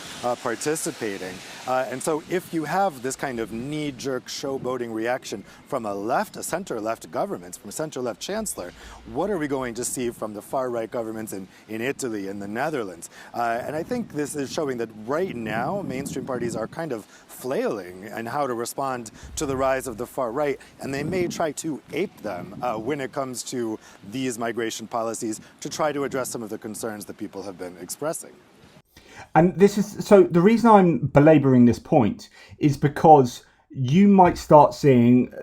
participating. And so if you have this kind of knee-jerk showboating reaction from a center-left government, from a center-left chancellor, what are we going to see from the far-right governments in Italy and the Netherlands? And I think this is showing that right now, mainstream parties are kind of flailing in how to respond to the rise of the far right, and they may try to ape them when it comes to these migration policies to try to address some of the concerns that people have been expressing.
And this is so the reason I'm belaboring this point is because you might start seeing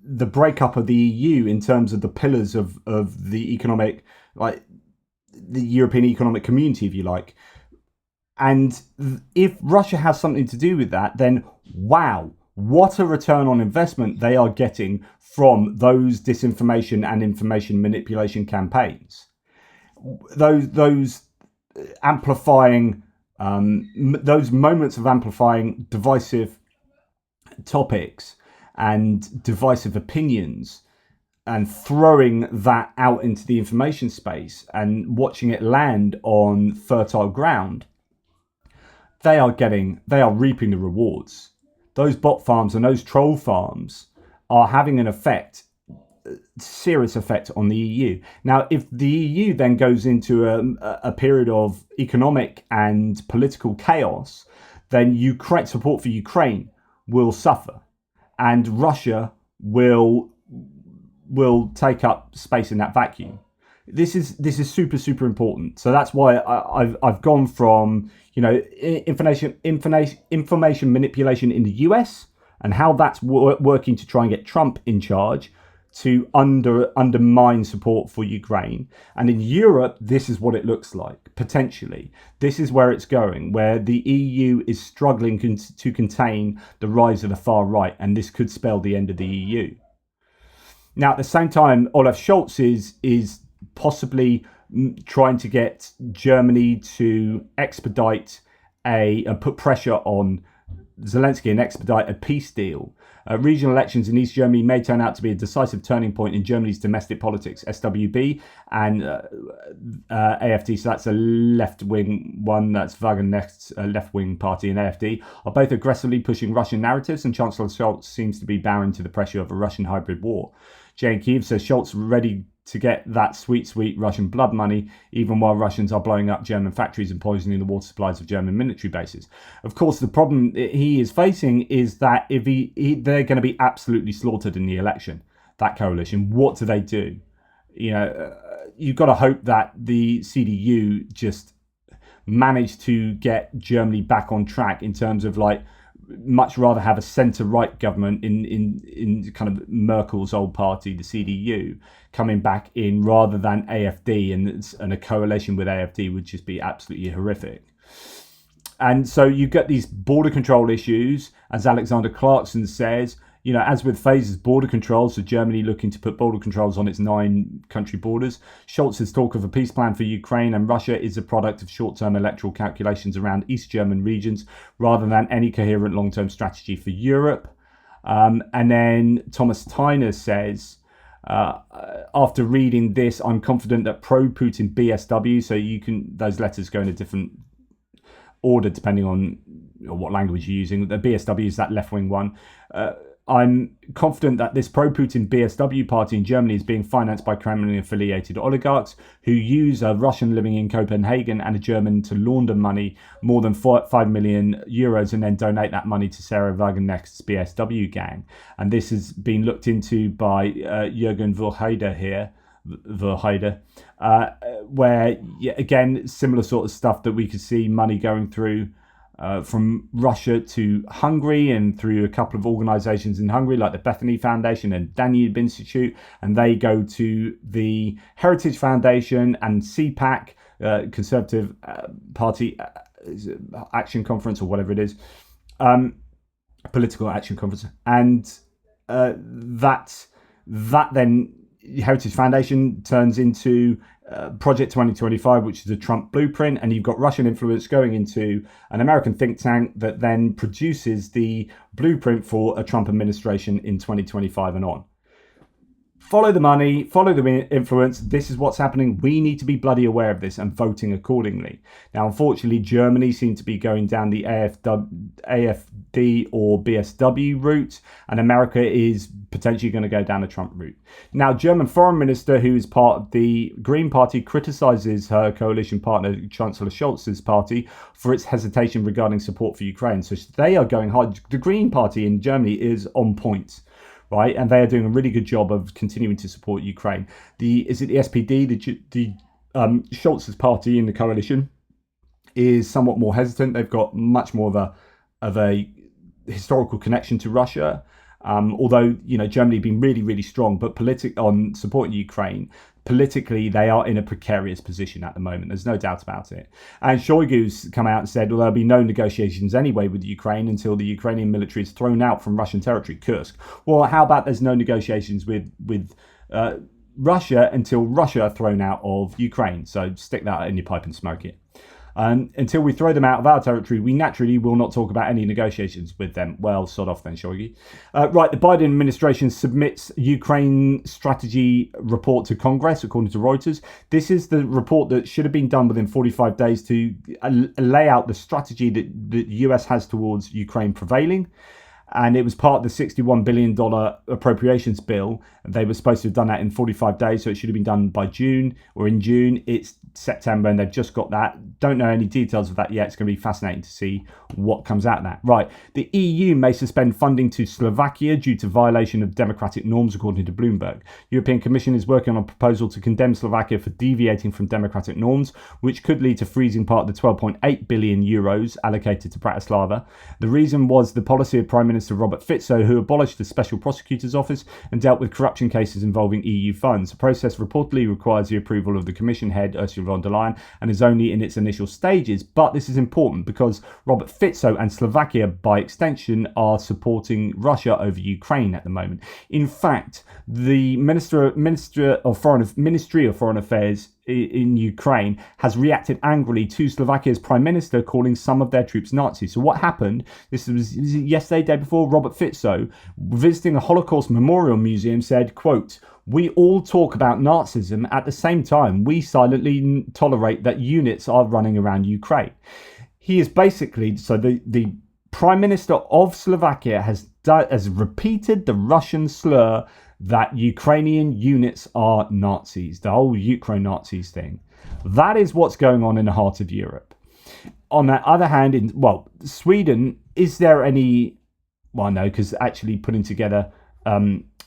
the breakup of the EU in terms of the pillars of the economic, like the European economic community, if you like. And if Russia has something to do with that, then wow, what a return on investment they are getting from those disinformation and information manipulation campaigns. Those amplifying, those moments of amplifying divisive topics and divisive opinions and throwing that out into the information space and watching it land on fertile ground, they are reaping the rewards. Those bot farms and those troll farms are having an effect, serious effect on the EU. Now, if the EU then goes into a period of economic and political chaos, then support for Ukraine will suffer, and Russia will take up space in that vacuum. This is super important. So that's why I've gone from information manipulation in the US and how that's working to try and get Trump in charge to undermine support for Ukraine. And in Europe, this is what it looks like, potentially. This is where it's going, where the EU is struggling to contain the rise of the far right, and this could spell the end of the EU. Now, at the same time, Olaf Scholz is possibly trying to get Germany to expedite and put pressure on Zelensky and expedite a peace deal. Regional elections in East Germany may turn out to be a decisive turning point in Germany's domestic politics. SWB and AfD, so that's a left-wing one, that's Wagenknecht's left-wing party, and AfD, are both aggressively pushing Russian narratives, and Chancellor Scholz seems to be bowing to the pressure of a Russian hybrid war. Jay in Kyiv says Scholz ready to get that sweet Russian blood money, even while Russians are blowing up German factories and poisoning the water supplies of German military bases. Of course, the problem he is facing is that if they're going to be absolutely slaughtered in the election, that coalition. What do? You've got to hope that the CDU just managed to get Germany back on track in terms of much rather have a centre-right government in kind of Merkel's old party, the CDU, coming back in rather than AfD, and a coalition with AfD would just be absolutely horrific. And so you get these border control issues, as Alexander Clarkson says, as with phases border controls, so Germany looking to put border controls on its 9 country borders. Scholz's talk of a peace plan for Ukraine and Russia is a product of short-term electoral calculations around East German regions rather than any coherent long-term strategy for Europe. And then Thomas Tyner says, after reading this, I'm confident that pro-Putin BSW, so those letters go in a different order depending on what language you're using. The BSW is that left-wing one. I'm confident that this pro-Putin BSW party in Germany is being financed by Kremlin-affiliated oligarchs who use a Russian living in Copenhagen and a German to launder money, more than 5 million euros, and then donate that money to Sarah Wagenknecht's BSW gang. And this has been looked into by Jürgen Verheider here, where, again, similar sort of stuff that we could see money going through from Russia to Hungary and through a couple of organizations in Hungary like the Bethany Foundation and Danube Institute, and they go to the Heritage Foundation and CPAC, Conservative Party action conference or whatever it is, political action conference, and that then Heritage Foundation turns into Project 2025, which is a Trump blueprint, and you've got Russian influence going into an American think tank that then produces the blueprint for a Trump administration in 2025 and on. Follow the money, follow the influence. This is what's happening. We need to be bloody aware of this and voting accordingly. Now, unfortunately, Germany seems to be going down the AFD or BSW route, and America is potentially going to go down the Trump route. Now, German foreign minister, who is part of the Green Party, criticizes her coalition partner, Chancellor Scholz's party, for its hesitation regarding support for Ukraine. So they are going hard. The Green Party in Germany is on point. Right, and they are doing a really good job of continuing to support Ukraine. Is it the SPD, the Scholz's party in the coalition, is somewhat more hesitant. They've got much more of a historical connection to Russia. Although Germany has been really, really strong, but on supporting Ukraine, politically they are in a precarious position at the moment. There's no doubt about it. And Shoigu's come out and said, well, there'll be no negotiations anyway with Ukraine until the Ukrainian military is thrown out from Russian territory, Kursk. Well, how about there's no negotiations with Russia until Russia are thrown out of Ukraine? So stick that in your pipe and smoke it. Until we throw them out of our territory, we naturally will not talk about any negotiations with them. Well, sod off then, Shoigu. Right, the Biden administration submits Ukraine strategy report to Congress, according to Reuters. This is the report that should have been done within 45 days to lay out the strategy that the US has towards Ukraine prevailing. And it was part of the $61 billion appropriations bill. They were supposed to have done that in 45 days, so it should have been done by June or in June. It's September and they've just got that. Don't know any details of that yet. It's going to be fascinating to see what comes out of that. Right. The EU may suspend funding to Slovakia due to violation of democratic norms, according to Bloomberg. European Commission is working on a proposal to condemn Slovakia for deviating from democratic norms, which could lead to freezing part of the 12.8 billion euros allocated to Bratislava. The reason was the policy of Prime Minister Robert Fico, who abolished the Special Prosecutor's Office and dealt with corruption cases involving EU funds. The process reportedly requires the approval of the Commission head, Ursula von der Leyen, and is only in its initial stages. But this is important because Robert Fico and Slovakia, by extension, are supporting Russia over Ukraine at the moment. In fact, the Ministry of Foreign Affairs in Ukraine has reacted angrily to Slovakia's Prime Minister calling some of their troops Nazis. So what happened, this was yesterday, day before, Robert Fico, visiting a Holocaust Memorial Museum, said, quote, "We all talk about Nazism. At the same time, we silently tolerate that units are running around Ukraine." He is basically, so the Prime Minister of Slovakia has repeated the Russian slur that Ukrainian units are Nazis, the whole Ukraine Nazis thing. That is what's going on in the heart of Europe. On the other hand, Sweden, is there any... Well, no, because actually putting together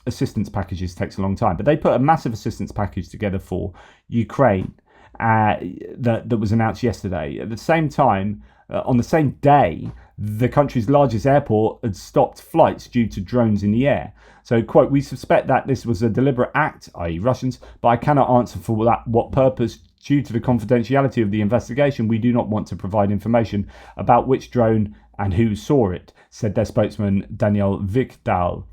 assistance packages takes a long time. But they put a massive assistance package together for Ukraine that was announced yesterday. At the same time, on the same day, the country's largest airport had stopped flights due to drones in the air. So, quote, "We suspect that this was a deliberate act," i.e. Russians, "but I cannot answer for what purpose. Due to the confidentiality of the investigation, we do not want to provide information about which drone and who saw it," said their spokesman Daniel Wikdal.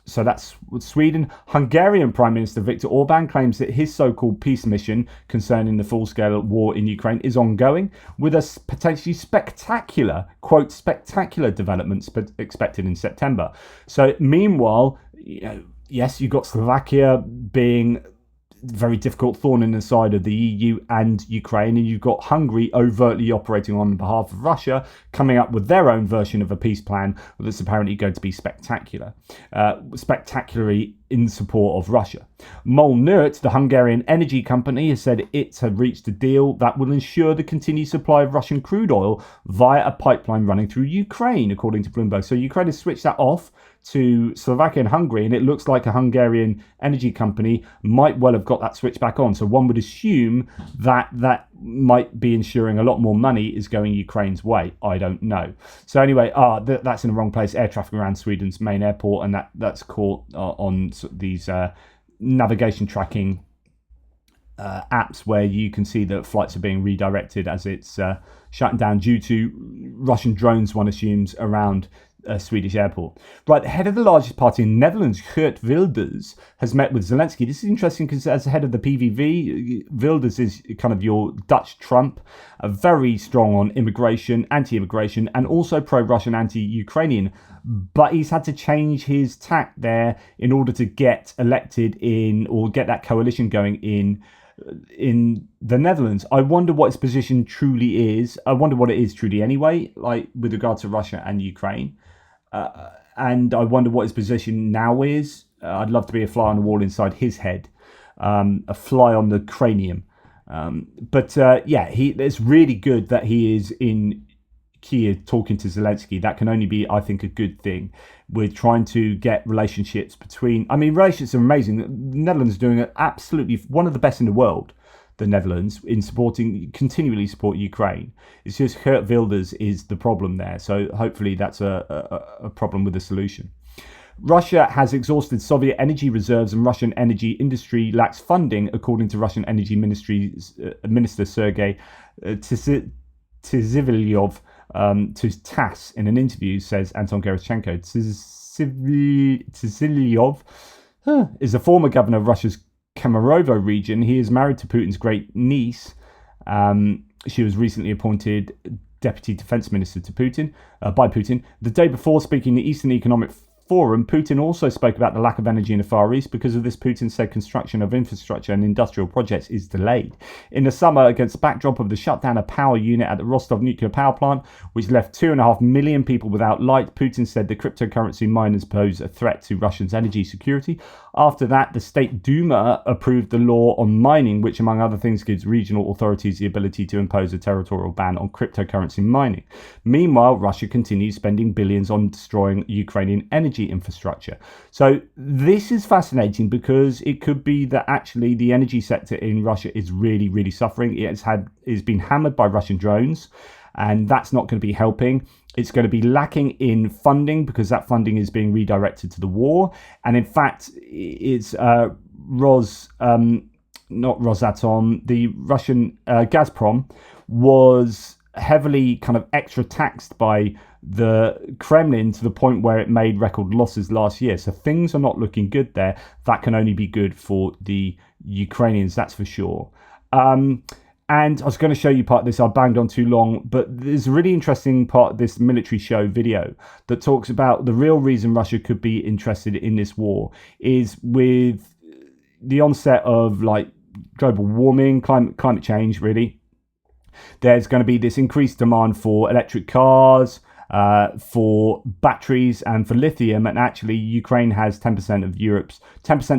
So that's Sweden. Hungarian Prime Minister Viktor Orban claims that his so-called peace mission concerning the full-scale war in Ukraine is ongoing, with a potentially spectacular, quote, spectacular developments expected in September. So meanwhile, yes, you've got Slovakia being very difficult thorn in the side of the EU and Ukraine, and you've got Hungary overtly operating on behalf of Russia, coming up with their own version of a peace plan that's apparently going to be spectacularly in support of Russia. Molnurt, the Hungarian energy company, has said it had reached a deal that will ensure the continued supply of Russian crude oil via a pipeline running through Ukraine, according to Bloomberg. So Ukraine has switched that off to Slovakia and Hungary, and it looks like a Hungarian energy company might well have got that switch back on. So one would assume that that might be ensuring a lot more money is going Ukraine's way. I don't know. So anyway, that's in the wrong place. Air traffic around Sweden's main airport, and that's caught on these navigation tracking apps where you can see that flights are being redirected as it's shutting down due to Russian drones, one assumes, around a Swedish airport. Right, the head of the largest party in the Netherlands, Geert Wilders, has met with Zelensky. This is interesting because as head of the PVV, Wilders is kind of your Dutch Trump, very strong on immigration, anti-immigration, and also pro-Russian, anti-Ukrainian. But he's had to change his tack there in order to get elected in, or get that coalition going in the Netherlands. I wonder what his position truly is. I wonder what it is truly anyway, like with regard to Russia and Ukraine. And I wonder what his position now is. I'd love to be a fly on the wall inside his head, a fly on the cranium. It's really good that he is in Kiev talking to Zelensky. That can only be, I think, a good thing. We're trying to get relationships between... I mean, relationships are amazing. The Netherlands are doing absolutely one of the best in the world, the Netherlands, in continually support Ukraine. It's just Geert Wilders is the problem there. So hopefully that's a problem with a solution. Russia has exhausted Soviet energy reserves and Russian energy industry lacks funding, according to Russian Energy Minister Sergei Tsivilyov to TASS in an interview, says Anton Gerashchenko. Tsivilyov is the former governor of Russia's Kemerovo region. He is married to Putin's great niece. She was recently appointed deputy defense minister to Putin by Putin. The day before speaking at the Eastern Economic Forum, Putin also spoke about the lack of energy in the Far East. Because of this, Putin said construction of infrastructure and industrial projects is delayed. In the summer, against the backdrop of the shutdown of power unit at the Rostov nuclear power plant, which left 2.5 million people without light, Putin said the cryptocurrency miners pose a threat to Russia's energy security. After that, the State Duma approved the law on mining, which, among other things, gives regional authorities the ability to impose a territorial ban on cryptocurrency mining. Meanwhile, Russia continues spending billions on destroying Ukrainian energy infrastructure. So this is fascinating because it could be that actually the energy sector in Russia is really, really suffering. It's been hammered by Russian drones, and that's not going to be helping. It's going to be lacking in funding because that funding is being redirected to the war. And in fact, it's not Rosatom, the Russian Gazprom was heavily kind of extra taxed by the Kremlin to the point where it made record losses last year. So things are not looking good there. That can only be good for the Ukrainians, that's for sure. And I was going to show you part of this. I banged on too long, but there's a really interesting part of this military show video that talks about the real reason Russia could be interested in this war is with the onset of like global warming, climate change, really. There's going to be this increased demand for electric cars, for batteries and for lithium. And actually, Ukraine has 10% of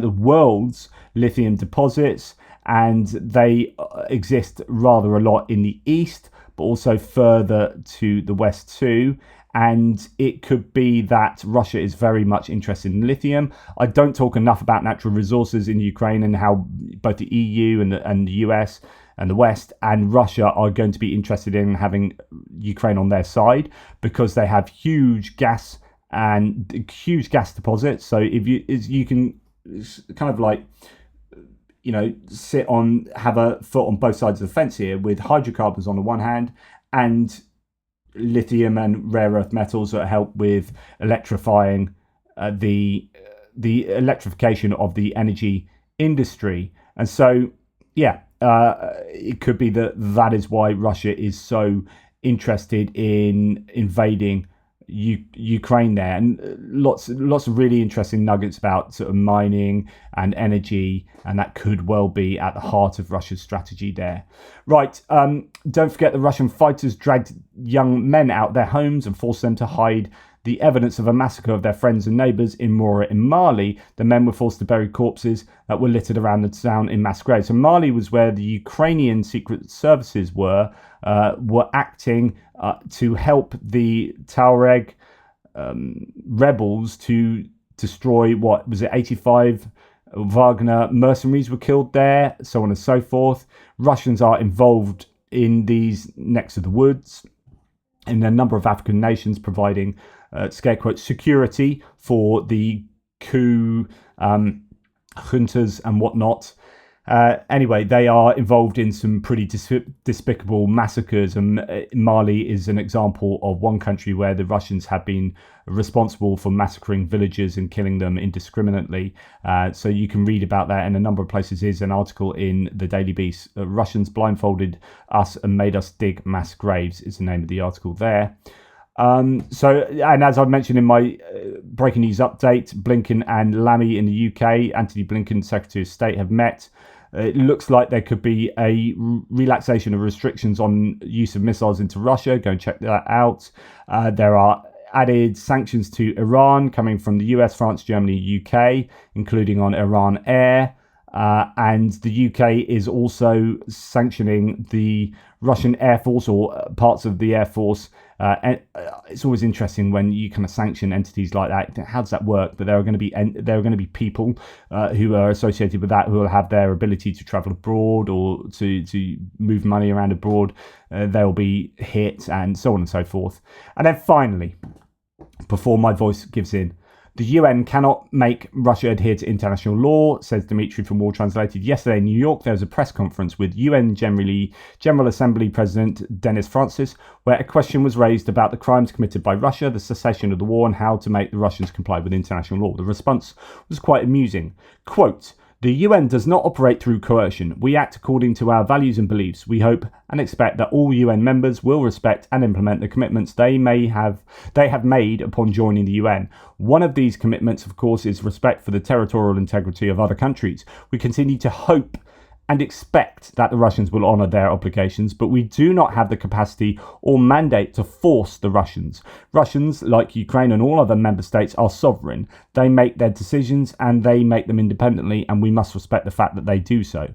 the world's lithium deposits. And they exist rather a lot in the east, but also further to the west too. And it could be that Russia is very much interested in lithium. I don't talk enough about natural resources in Ukraine and how both the EU and the US and the West and Russia are going to be interested in having Ukraine on their side because they have huge gas deposits. So if you can kind of like, you know, have a foot on both sides of the fence here with hydrocarbons on the one hand and lithium and rare earth metals that help with electrifying the electrification of the energy industry. And so, it could be that is why Russia is so interested in invading Ukraine there, and lots of really interesting nuggets about sort of mining and energy, and that could well be at the heart of Russia's strategy there. Right, don't forget the Russian fighters dragged young men out of their homes and forced them to hide the evidence of a massacre of their friends and neighbours in Mora in Mali. The men were forced to bury corpses that were littered around the town in mass graves. So Mali was where the Ukrainian secret services were acting to help the Tuareg rebels to destroy, 85 Wagner mercenaries were killed there, so on and so forth. Russians are involved in these next to the woods in a number of African nations, providing scare quote security for the coup juntas and whatnot. Anyway, they are involved in some pretty despicable massacres, and Mali is an example of one country where the Russians have been responsible for massacring villagers and killing them indiscriminately. So you can read about that in a number of places. Here's an article in the Daily Beast. Russians blindfolded us and made us dig mass graves is the name of the article there. And as I've mentioned in my breaking news update, Blinken and Lammy in the UK, Anthony Blinken, Secretary of State, have met. It looks like there could be a relaxation of restrictions on use of missiles into Russia. Go and check that out. There are added sanctions to Iran coming from the US, France, Germany, UK, including on Iran Air. And the UK is also sanctioning the Russian Air Force or parts of the Air Force. It's always interesting when you kind of sanction entities like that. How does that work? But there are going to be people who are associated with that who will have their ability to travel abroad or to move money around abroad. They'll be hit and so on and so forth. And then finally, before my voice gives in, the UN cannot make Russia adhere to international law, says Dimitri from War Translated. Yesterday in New York, there was a press conference with UN General Assembly President Denis Francis, where a question was raised about the crimes committed by Russia, the cessation of the war, and how to make the Russians comply with international law. The response was quite amusing. Quote, "The UN does not operate through coercion. We act according to our values and beliefs. We hope and expect that all UN members will respect and implement the commitments they have made upon joining the UN. One of these commitments, of course, is respect for the territorial integrity of other countries. We continue to hope and expect that the Russians will honour their obligations, but we do not have the capacity or mandate to force the Russians. Russians, like Ukraine and all other member states, are sovereign. They make their decisions and they make them independently, and we must respect the fact that they do so."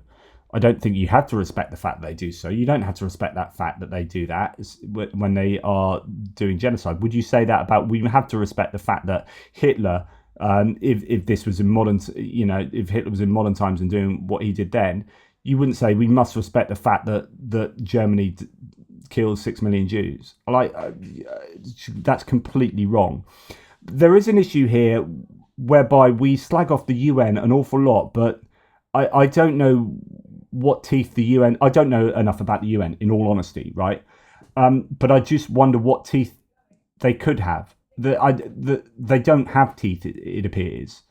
I don't think you have to respect the fact that they do so. You don't have to respect that fact that they do that when they are doing genocide. Would you say that about, we have to respect the fact that Hitler, if this was in modern, if Hitler was in modern times and doing what he did then, you wouldn't say we must respect the fact that Germany kills 6 million Jews. That's completely wrong. There is an issue here whereby we slag off the UN an awful lot, but I don't know what teeth the UN. I don't know enough about the UN, in all honesty, right? But I just wonder what teeth they could have. They don't have teeth, it appears.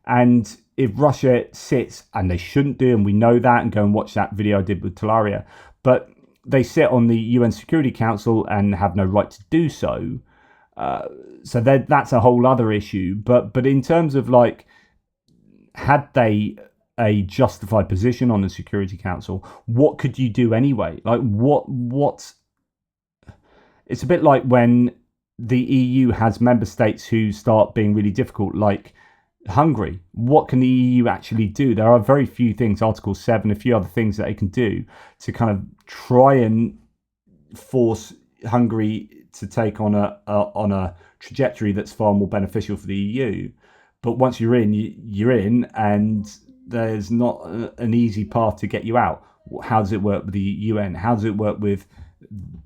And if Russia sits, and they shouldn't do, and we know that, and go and watch that video I did with Talaria, but they sit on the UN Security Council and have no right to do so. So that's a whole other issue. But in terms of had they a justified position on the Security Council, what could you do anyway? What? It's a bit like when the EU has member states who start being really difficult, like Hungary. What can the EU actually do? There are very few things, Article 7, a few other things that they can do to kind of try and force Hungary to take on a trajectory that's far more beneficial for the EU. But once you're in, you're in, and there's not an easy path to get you out. How does it work with the UN? How does it work with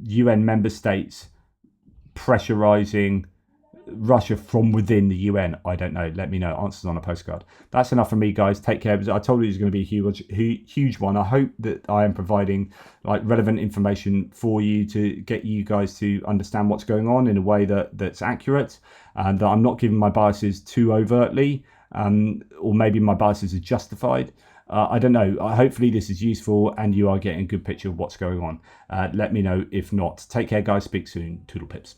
UN member states pressurizing Russia from within the UN? I don't know. Let me know. Answers on a postcard. That's enough from me, guys. Take care. I told you it was going to be a huge one. I hope that I am providing relevant information for you to get you guys to understand what's going on in a way that's accurate, and that I'm not giving my biases too overtly, or maybe my biases are justified. I don't know. Hopefully this is useful and you are getting a good picture of what's going on. Let me know if not. Take care, guys. Speak soon. Toodle pips.